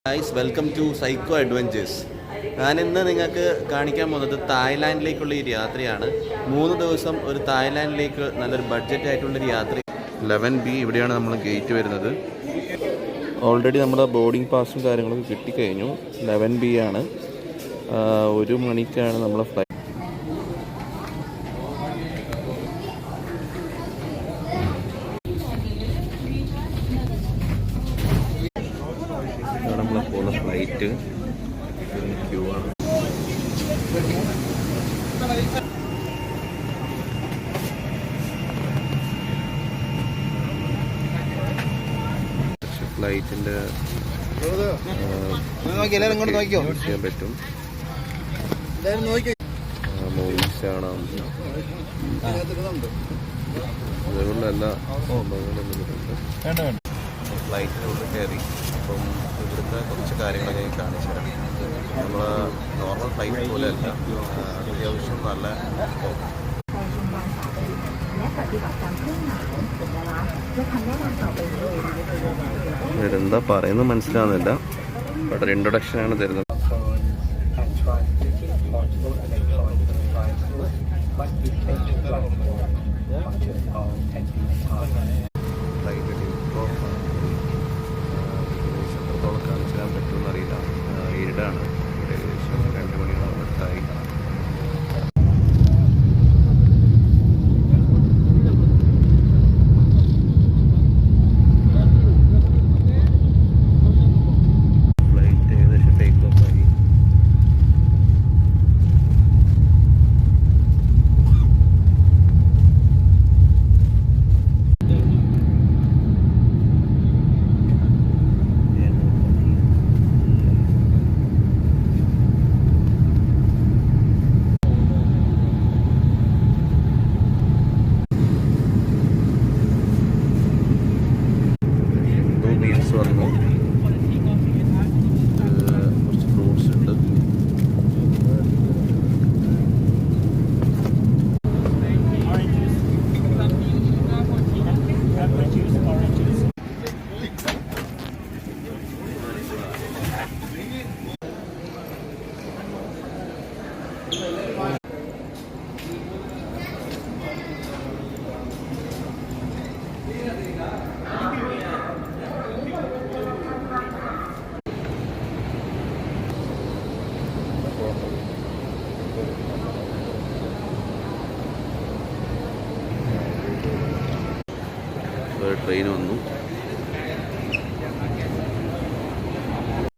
Guys, welcome to psycho adventures. ഞാനിന്ന് നിങ്ങൾക്ക് കാണിക്കാൻ പോകുന്നത് തായ്ലാൻഡിലേക്കുള്ള ഈ യാത്രയാണ്. 3 ദിവസം ഒരു തായ്ലാൻഡിലേക്ക് നല്ലൊരു ബഡ്ജറ്റ് ആയിട്ടുള്ളൊരു യാത്ര. 11B ഇവിടെയാണ് നമ്മൾ ഗേറ്റ് വരുന്നത്. ഓൾറെഡി നമ്മുടെ ബോർഡിംഗ് പാസും കാര്യങ്ങളൊക്കെ കിട്ടിക്കഴിഞ്ഞു. 11B ആണ്. 1 മണിക്കാണ് നമ്മളെ ഫ്ലൈറ്റ്. നമ്മളെപ്പോഴുള്ള ഫ്ലൈറ്റ് ക്യൂ ആണ്. ഫ്ലൈറ്റിൻ്റെ ചെയ്യാൻ പറ്റും. മൂവീസ് കാണാം, അതേപോലുള്ള എല്ലാ സംഭവങ്ങളും ഉണ്ട്. ഫ്ലൈറ്റിനുള്ളിൽ കയറി. അപ്പം ഇവിടുത്തെ കുറച്ച് കാര്യങ്ങളൊക്കെ ഞാൻ കാണിച്ചു തരാം. നമ്മൾ നോർമൽ ഫ്ലൈറ്റ് പോലെ അല്ല, അത്യാവശ്യം നല്ല ഇവരെന്താ പറയുന്നത് മനസ്സിലാവുന്നില്ല. അവിടെ ഒരു ഇൻട്രൊഡക്ഷനാണ് തരുന്നത്. എത്രത്തോളം കാണിച്ചു തരാൻ പറ്റുമെന്നറിയില്ല. ഇരുടാണ്. ഏകദേശം 2 മണിയോളം അടുത്തായി. വന്നു. കുറച്ച് ഫ്രൂട്ട്സ് ഉണ്ട്. ട്രെയിൻ വന്നു.